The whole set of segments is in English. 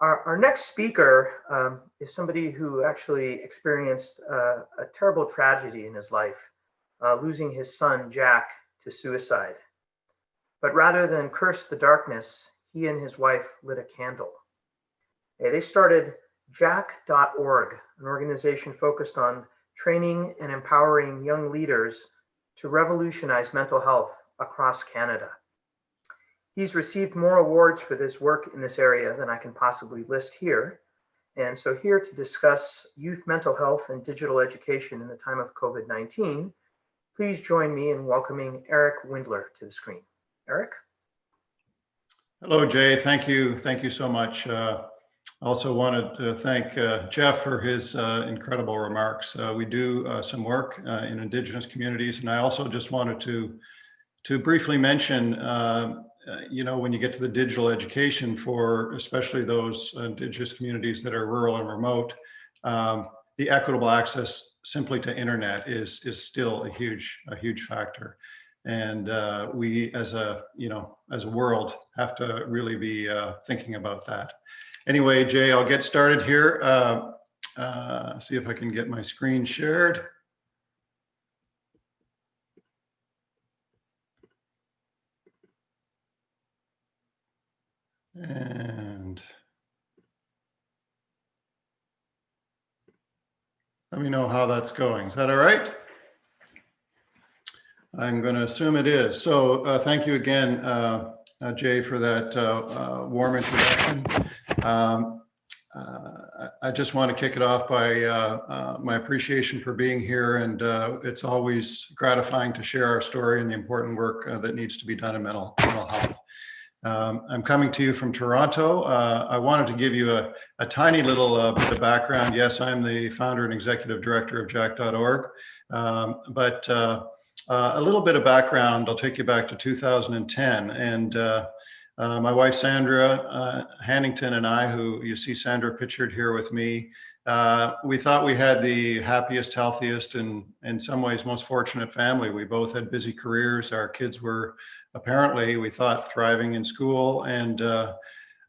Our next speaker is somebody who actually experienced a terrible tragedy in his life, losing his son, Jack, to suicide. But rather than curse the darkness, he and his wife lit a candle. They started jack.org, an organization focused on training and empowering young leaders to revolutionize mental health across Canada. He's received more awards for this work in this area than I can possibly list here. And so here to discuss youth mental health and digital education in the time of COVID-19, please join me in welcoming Eric Windeler to the screen. Eric? Hello, Jay. Thank you. Thank you so much. Also wanted to thank Jeff for his incredible remarks. We do some work in Indigenous communities, and I also just wanted to briefly mention, when you get to the digital education for especially those Indigenous communities that are rural and remote, the equitable access simply to internet is still a huge factor. And we as a world have to really be thinking about that. Anyway, Jay, I'll get started here. See if I can get my screen shared. And let me know how that's going. Is that all right? I'm going to assume it is. So thank you again, Jay, for that warm introduction. I just want to kick it off by my appreciation for being here, and it's always gratifying to share our story and the important work that needs to be done in mental health. I'm coming to you from Toronto. I wanted to give you a tiny little bit of background. Yes, I'm the founder and executive director of jack.org, but a little bit of background. I'll take you back to 2010, and my wife Sandra Hannington and I, who you see Sandra pictured here with me, we thought we had the happiest, healthiest, and in some ways most fortunate family. We both had busy careers. Our kids were apparently, we thought, thriving in school, and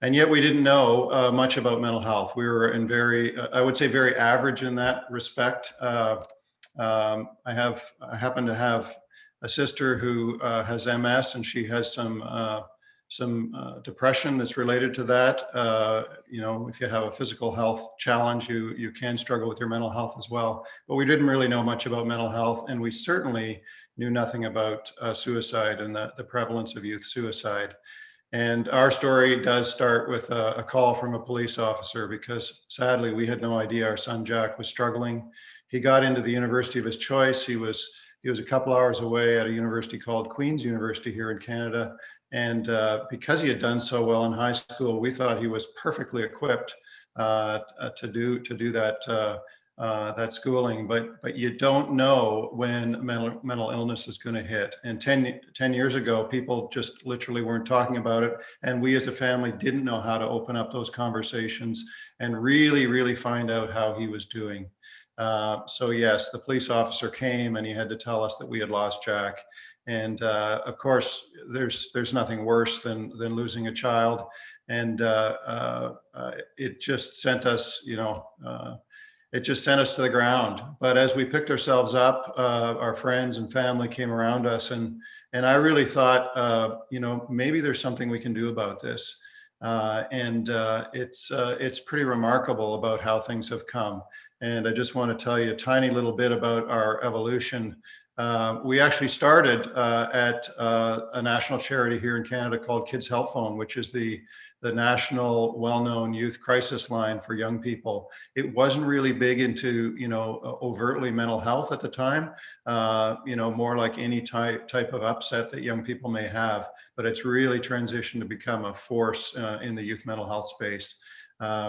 yet we didn't know much about mental health. We were in I would say very average in that respect. I happen to have a sister who has MS, and she has some depression that's related to that. If you have a physical health challenge, you can struggle with your mental health as well. But we didn't really know much about mental health, and we certainly knew nothing about suicide and the prevalence of youth suicide. And our story does start with a call from a police officer, because sadly we had no idea our son Jack was struggling. He got into the university of his choice. He was a couple hours away at a university called Queen's University here in Canada. And because he had done so well in high school, we thought he was perfectly equipped to do that schooling. But you don't know when mental illness is going to hit. And 10 years ago, people just literally weren't talking about it. And we as a family didn't know how to open up those conversations and really find out how he was doing. So yes, the police officer came and he had to tell us that we had lost Jack. And of course, there's nothing worse than losing a child. And it just sent us, it just sent us to the ground. But as we picked ourselves up, our friends and family came around us, and I really thought, maybe there's something we can do about this. It's pretty remarkable about how things have come. And I just want to tell you a tiny little bit about our evolution. We actually started at a national charity here in Canada called Kids Help Phone, which is the national well-known youth crisis line for young people. It wasn't really big into, overtly mental health at the time, more like any type of upset that young people may have, but it's really transitioned to become a force in the youth mental health space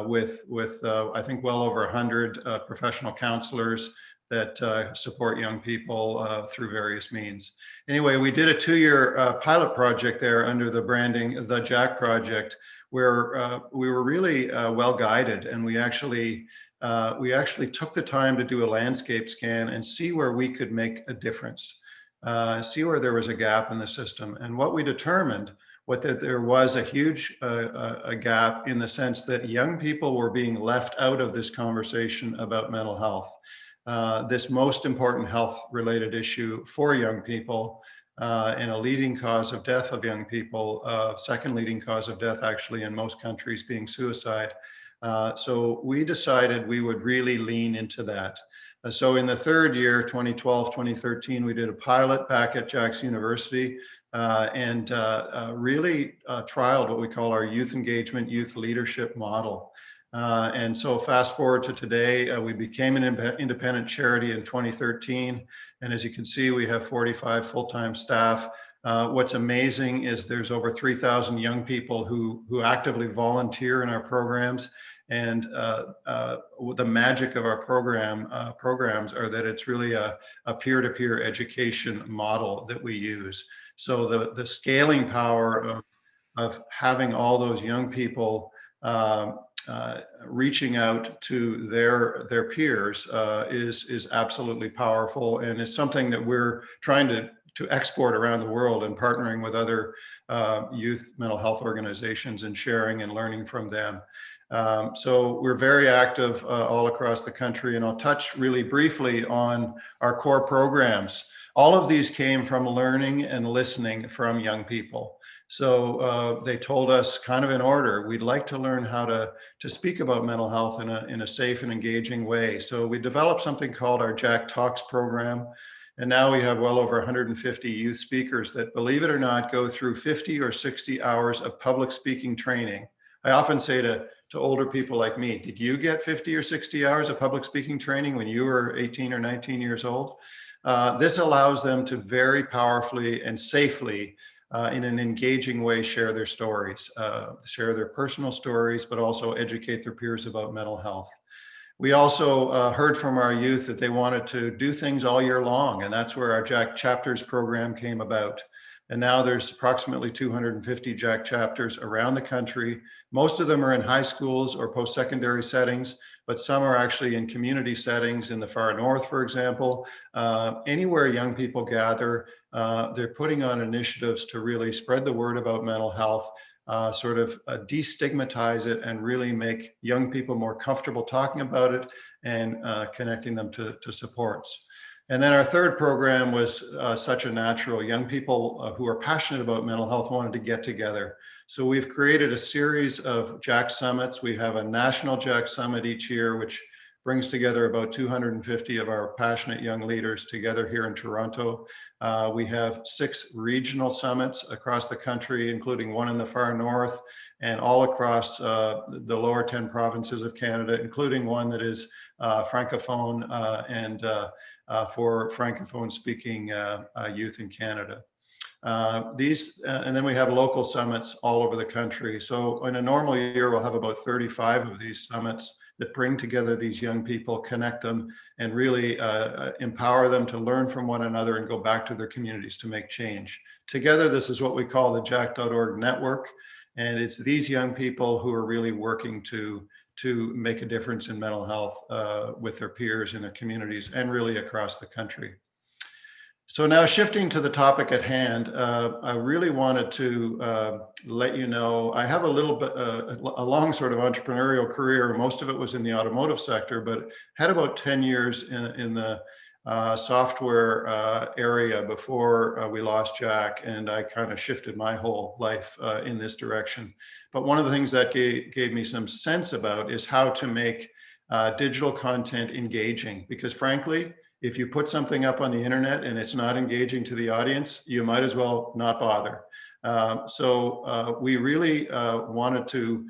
with I think well over 100 professional counselors that support young people through various means. Anyway, we did a 2-year pilot project there under the branding The Jack Project, where we were really well guided, and we actually took the time to do a landscape scan and see where we could make a difference, see where there was a gap in the system. And what we determined there was a huge a gap in the sense that young people were being left out of this conversation about mental health, this most important health-related issue for young people, and a leading cause of death of young people, second leading cause of death actually in most countries being suicide. So we decided we would really lean into that. So in the third year, 2012, 2013, we did a pilot back at Jack's University, and really trialed what we call our youth engagement, youth leadership model. And so fast forward to today, we became an independent charity in 2013. And as you can see, we have 45 full-time staff. What's amazing is there's over 3,000 young people who actively volunteer in our programs. And the magic of our programs are that it's really a peer-to-peer education model that we use. So the scaling power of having all those young people reaching out to their peers is absolutely powerful, and it's something that we're trying to export around the world and partnering with other youth mental health organizations and sharing and learning from them. So we're very active all across the country, and I'll touch really briefly on our core programs. All of these came from learning and listening from young people. So they told us kind of in order, we'd like to learn how to speak about mental health in a safe and engaging way. So we developed something called our Jack Talks program. And now we have well over 150 youth speakers that, believe it or not, go through 50 or 60 hours of public speaking training. I often say to older people like me, did you get 50 or 60 hours of public speaking training when you were 18 or 19 years old? This allows them to very powerfully and safely, in an engaging way, share their stories, share their personal stories, but also educate their peers about mental health. We also heard from our youth that they wanted to do things all year long, and that's where our Jack Chapters program came about. And now there's approximately 250 Jack chapters around the country. Most of them are in high schools or post-secondary settings, but some are actually in community settings in the far north, for example. Anywhere young people gather, they're putting on initiatives to really spread the word about mental health, sort of destigmatize it, and really make young people more comfortable talking about it and connecting them to supports. And then our third program was such a natural. Young people who are passionate about mental health wanted to get together. So we've created a series of Jack Summits. We have a national Jack Summit each year, which brings together about 250 of our passionate young leaders together here in Toronto. We have 6 regional summits across the country, including one in the far north and all across the lower 10 provinces of Canada, including one that is Francophone and for Francophone speaking youth in Canada. And then we have local summits all over the country. So in a normal year, we'll have about 35 of these summits that bring together these young people, connect them, and really empower them to learn from one another and go back to their communities to make change. Together, this is what we call the Jack.org network. And it's these young people who are really working to make a difference in mental health with their peers in their communities and really across the country. So now shifting to the topic at hand, I really wanted to let you know, I have a little bit, a long sort of entrepreneurial career. Most of it was in the automotive sector, but had about 10 years in the software area before we lost Jack, and I kind of shifted my whole life in this direction. But one of the things that gave me some sense about is how to make digital content engaging, because frankly, if you put something up on the internet and it's not engaging to the audience, you might as well not bother. So we really wanted to,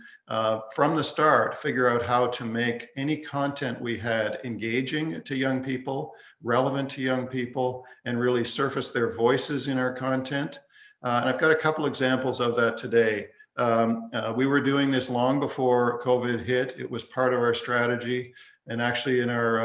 from the start, figure out how to make any content we had engaging to young people, relevant to young people, and really surface their voices in our content. And I've got a couple examples of that today. We were doing this long before COVID hit. It was part of our strategy. And actually in our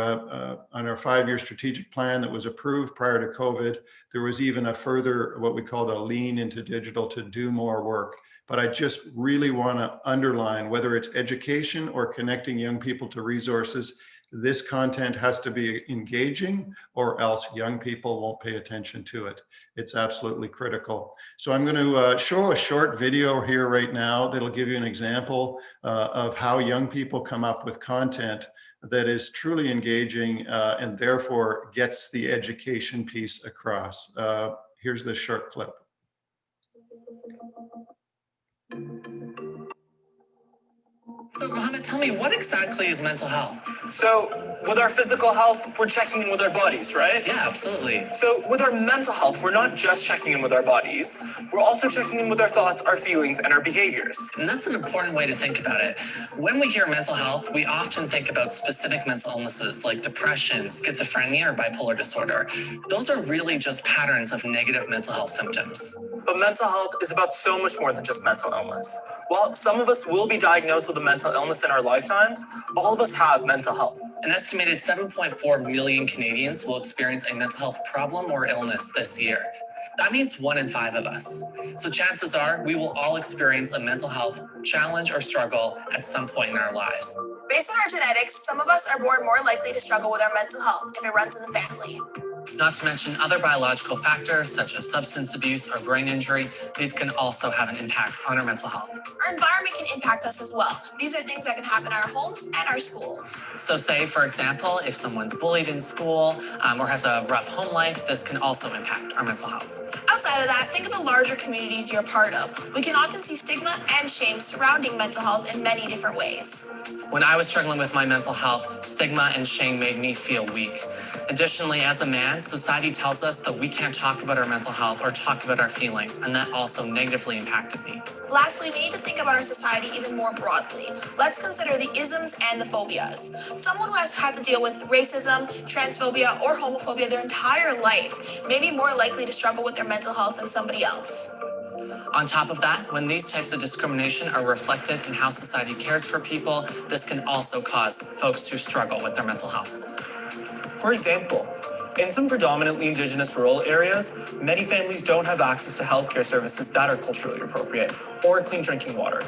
on our 5-year strategic plan that was approved prior to COVID, there was even a further, what we called a lean into digital to do more work. But I just really want to underline, whether it's education or connecting young people to resources, This content has to be engaging, or else young people won't pay attention to it. It's absolutely critical. So I'm going to show a short video here right now that'll give you an example of how young people come up with content that is truly engaging and therefore gets the education piece across. Here's this short clip. So Mohammed, tell me, what exactly is mental health? So with our physical health, we're checking in with our bodies, right? Yeah, absolutely. So with our mental health, we're not just checking in with our bodies. We're also checking in with our thoughts, our feelings, and our behaviors. And that's an important way to think about it. When we hear mental health, we often think about specific mental illnesses like depression, schizophrenia, or bipolar disorder. Those are really just patterns of negative mental health symptoms. But mental health is about so much more than just mental illness. While some of us will be diagnosed with a mental illness in our lifetimes, all of us have mental health. An estimated 7.4 million Canadians will experience a mental health problem or illness this year. That means 1 in 5 of us. So chances are we will all experience a mental health challenge or struggle at some point in our lives. Based on our genetics, some of us are born more likely to struggle with our mental health if it runs in the family. Not to mention other biological factors such as substance abuse or brain injury. These can also have an impact on our mental health. Our environment can impact us as well. These are things that can happen in our homes and our schools. So say, for example, if someone's bullied in school or has a rough home life, this can also impact our mental health. Outside of that, think of the larger communities you're a part of. We can often see stigma and shame surrounding mental health in many different ways. When I was struggling with my mental health, stigma and shame made me feel weak. Additionally, as a man, society tells us that we can't talk about our mental health or talk about our feelings, and that also negatively impacted me. Lastly, we need to think about our society even more broadly. Let's consider the isms and the phobias. Someone who has had to deal with racism, transphobia, or homophobia their entire life may be more likely to struggle with their mental health than somebody else. On top of that, when these types of discrimination are reflected in how society cares for people, this can also cause folks to struggle with their mental health. For example, in some predominantly Indigenous rural areas, many families don't have access to healthcare services that are culturally appropriate or clean drinking water.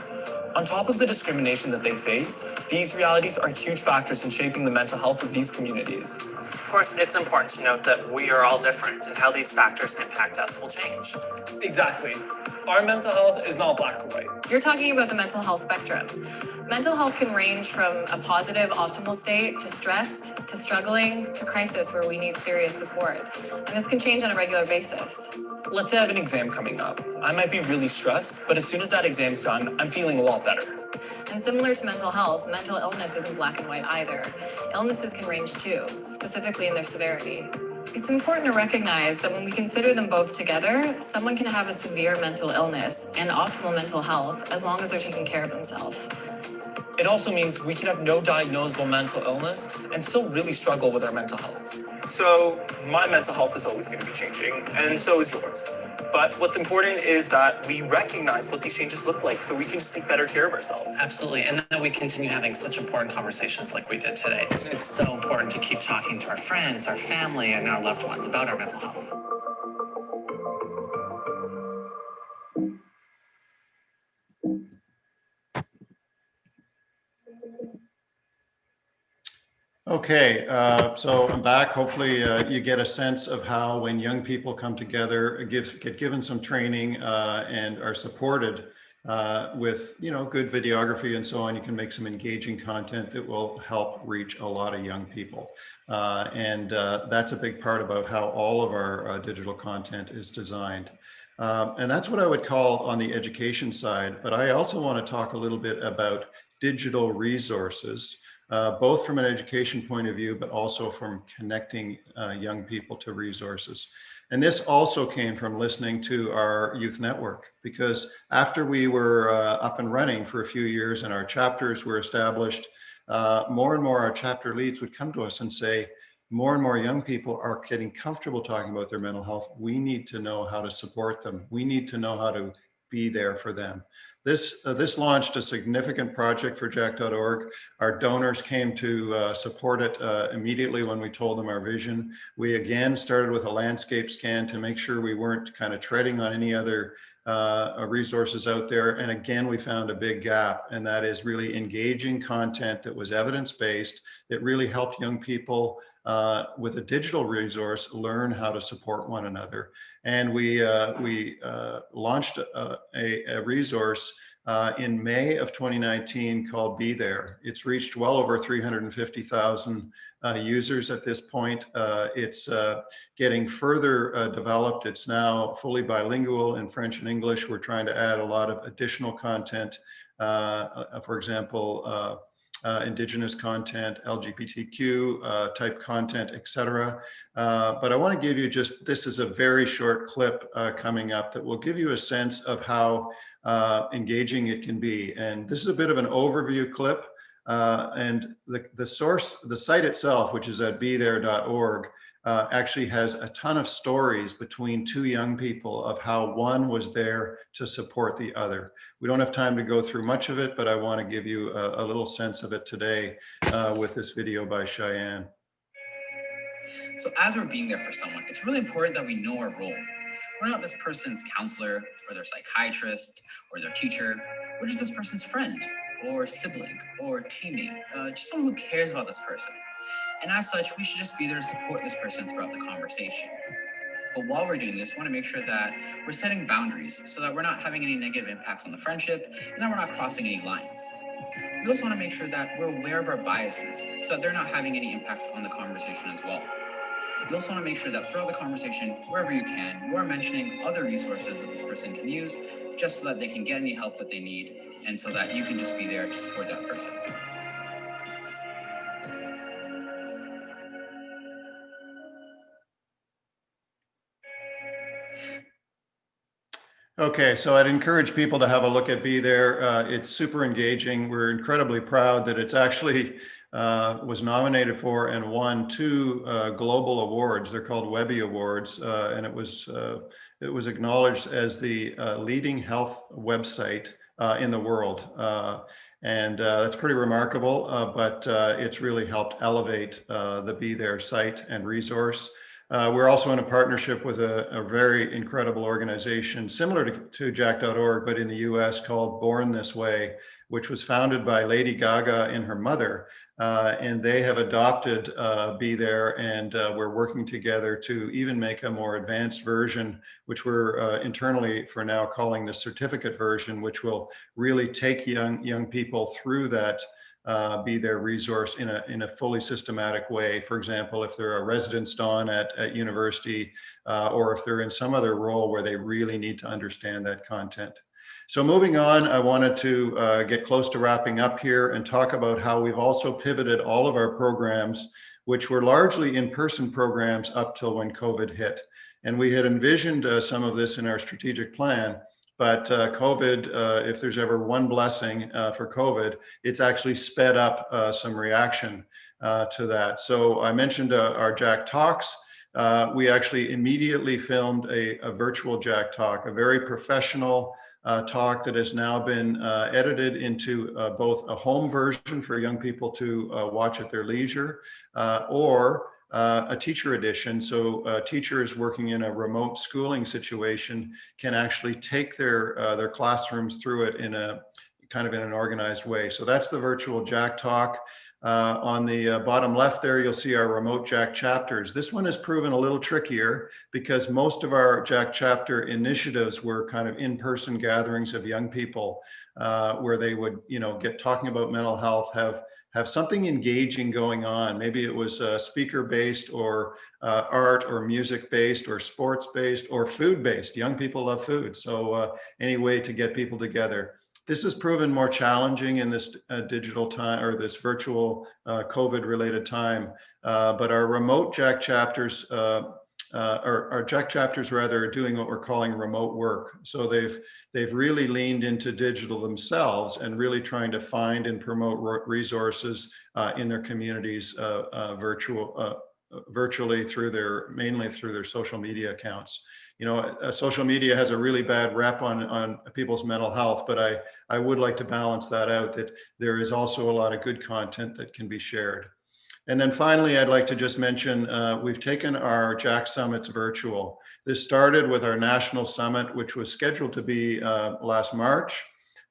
On top of the discrimination that they face, these realities are huge factors in shaping the mental health of these communities. Of course, it's important to note that we are all different, and how these factors impact us will change. Exactly. Our mental health is not black or white. You're talking about the mental health spectrum. Mental health can range from a positive, optimal state to stressed, to struggling, to crisis where we need serious support. And this can change on a regular basis. Let's say I have an exam coming up. I might be really stressed, but as soon as that exam's done, I'm feeling a lot better. And similar to mental health, mental illness isn't black and white either. Illnesses can range too, specifically in their severity. It's important to recognize that when we consider them both together, someone can have a severe mental illness and optimal mental health as long as they're taking care of themselves. It also means we can have no diagnosable mental illness and still really struggle with our mental health. So my mental health is always going to be changing, and so is yours. But what's important is that we recognize what these changes look like so we can just take better care of ourselves. Absolutely, and that we continue having such important conversations like we did today. It's so important to keep talking to our friends, our family, and our loved ones about our mental health. Okay, so I'm back. Hopefully you get a sense of how when young people come together, get given some training and are supported with, good videography and so on, you can make some engaging content that will help reach a lot of young people. And that's a big part about how all of our digital content is designed. And that's what I would call on the education side. But I also want to talk a little bit about digital resources. Both from an education point of view, but also from connecting young people to resources. And this also came from listening to our youth network, because after we were up and running for a few years and our chapters were established, more and more our chapter leads would come to us and say, more and more young people are getting comfortable talking about their mental health. We need to know how to support them. We need to know how to be there for them. This launched a significant project for Jack.org. Our donors came to support it immediately when we told them our vision. We again started with a landscape scan to make sure we weren't kind of treading on any other resources out there. And again, we found a big gap, and that is really engaging content that was evidence-based, that really helped young people with a digital resource learn how to support one another. And we launched a resource in May of 2019 called Be There. It's reached well over 350,000 users at this point. It's getting further developed. It's now fully bilingual in French and English. We're trying to add a lot of additional content, for example, Indigenous content, LGBTQ type content, etc. But I want to give you this is a very short clip coming up that will give you a sense of how engaging it can be. And this is a bit of an overview clip. And the site itself, which is at bethere.org, actually has a ton of stories between two young people of how one was there to support the other. We don't have time to go through much of it, but I want to give you a little sense of it today with this video by Cheyenne. So as we're being there for someone, it's really important that we know our role. We're not this person's counselor or their psychiatrist or their teacher. We're just this person's friend or sibling or teammate, just someone who cares about this person. And as such, we should just be there to support this person throughout the conversation. But while we're doing this, we want to make sure that we're setting boundaries so that we're not having any negative impacts on the friendship and that we're not crossing any lines. We also want to make sure that we're aware of our biases so that they're not having any impacts on the conversation as well. You also want to make sure that throughout the conversation, wherever you can, you are mentioning other resources that this person can use just so that they can get any help that they need and so that you can just be there to support that person. Okay, so I'd encourage people to have a look at Be There. It's super engaging. We're incredibly proud that it's actually was nominated for and won 2 global awards. They're called Webby Awards, and it was acknowledged as the leading health website in the world. And that's pretty remarkable, but it's really helped elevate the Be There site and resource. We're also in a partnership with a very incredible organization similar to Jack.org, but in the US, called Born This Way, which was founded by Lady Gaga and her mother. And they have adopted Be There, and we're working together to even make a more advanced version, which we're internally for now calling the certificate version, which will really take young people through that Be There resource in a fully systematic way. For example, if they're a residence don at university, or if they're in some other role where they really need to understand that content. So moving on, I wanted to get close to wrapping up here and talk about how we've also pivoted all of our programs, which were largely in-person programs up till when COVID hit. And we had envisioned some of this in our strategic plan. But COVID, if there's ever one blessing for COVID, it's actually sped up some reaction to that. So I mentioned our Jack Talks. We actually immediately filmed a virtual Jack Talk, a very professional talk that has now been edited into both a home version for young people to watch at their leisure, or a teacher edition. So teachers working in a remote schooling situation can actually take their classrooms through it in a kind of in an organized way. So that's the virtual Jack Talk. On the bottom left there, you'll see our remote Jack chapters. This one has proven a little trickier because most of our Jack chapter initiatives were kind of in-person gatherings of young people where they would, get talking about mental health, have something engaging going on. Maybe it was speaker-based or art or music-based or sports-based or food-based. Young people love food. So any way to get people together. This has proven more challenging in this digital time or this virtual COVID-related time. But our remote Jack chapters, our Jack chapters rather, are doing what we're calling remote work. So they've really leaned into digital themselves and really trying to find and promote resources in their communities virtually mainly through their social media accounts. Social media has a really bad rep on people's mental health, but I would like to balance that out, that there is also a lot of good content that can be shared. And then finally, I'd like to just mention, we've taken our Jack Summits virtual. This started with our national summit, which was scheduled to be last March.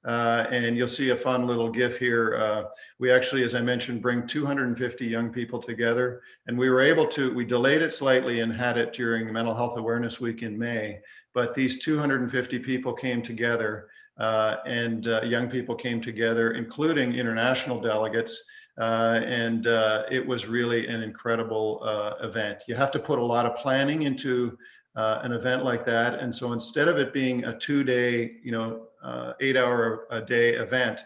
And you'll see a fun little GIF here. We actually, as I mentioned, bring 250 young people together. And we were able to, we delayed it slightly and had it during Mental Health Awareness Week in May. But these 250 people came together and young people came together, including international delegates. It was really an incredible event. You have to put a lot of planning into an event like that. And so instead of it being a 2-day, 8-hour-a-day event,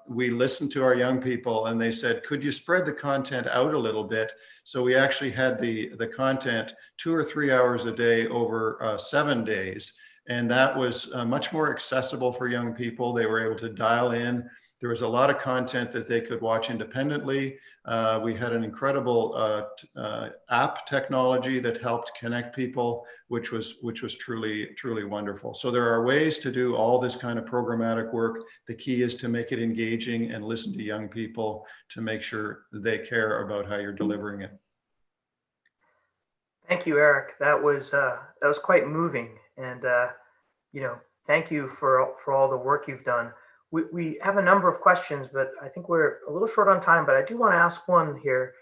we listened to our young people and they said, could you spread the content out a little bit? So we actually had the content 2 or 3 hours a day over 7 days. And that was much more accessible for young people. They were able to dial in. There was a lot of content that they could watch independently. We had an incredible app technology that helped connect people, which was truly, truly wonderful. So there are ways to do all this kind of programmatic work. The key is to make it engaging and listen to young people to make sure they care about how you're delivering it. Thank you, Eric. That was quite moving, and thank you for all the work you've done. We have a number of questions, but I think we're a little short on time. But I do want to ask one here.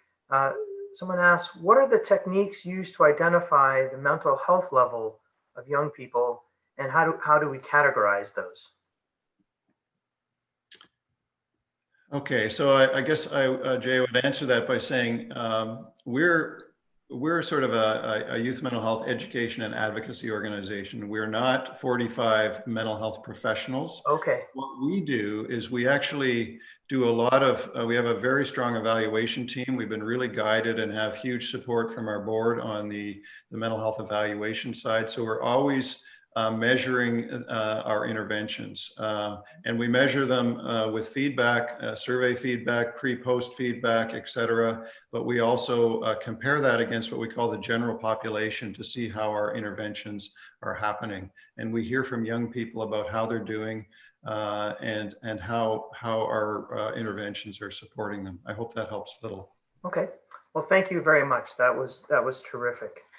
Someone asked, "What are the techniques used to identify the mental health level of young people, and how do we categorize those?" Okay, so I guess Jay would answer that by saying we're sort of a youth mental health education and advocacy organization. We're not 45 mental health professionals. Okay. What we do is we actually do a lot of, we have a very strong evaluation team. We've been really guided and have huge support from our board on the mental health evaluation side. So we're always measuring our interventions. And we measure them with feedback, survey feedback, pre-post feedback, et cetera. But we also compare that against what we call the general population to see how our interventions are happening. And we hear from young people about how they're doing and how our interventions are supporting them. I hope that helps a little. Okay. Well, thank you very much. That was terrific.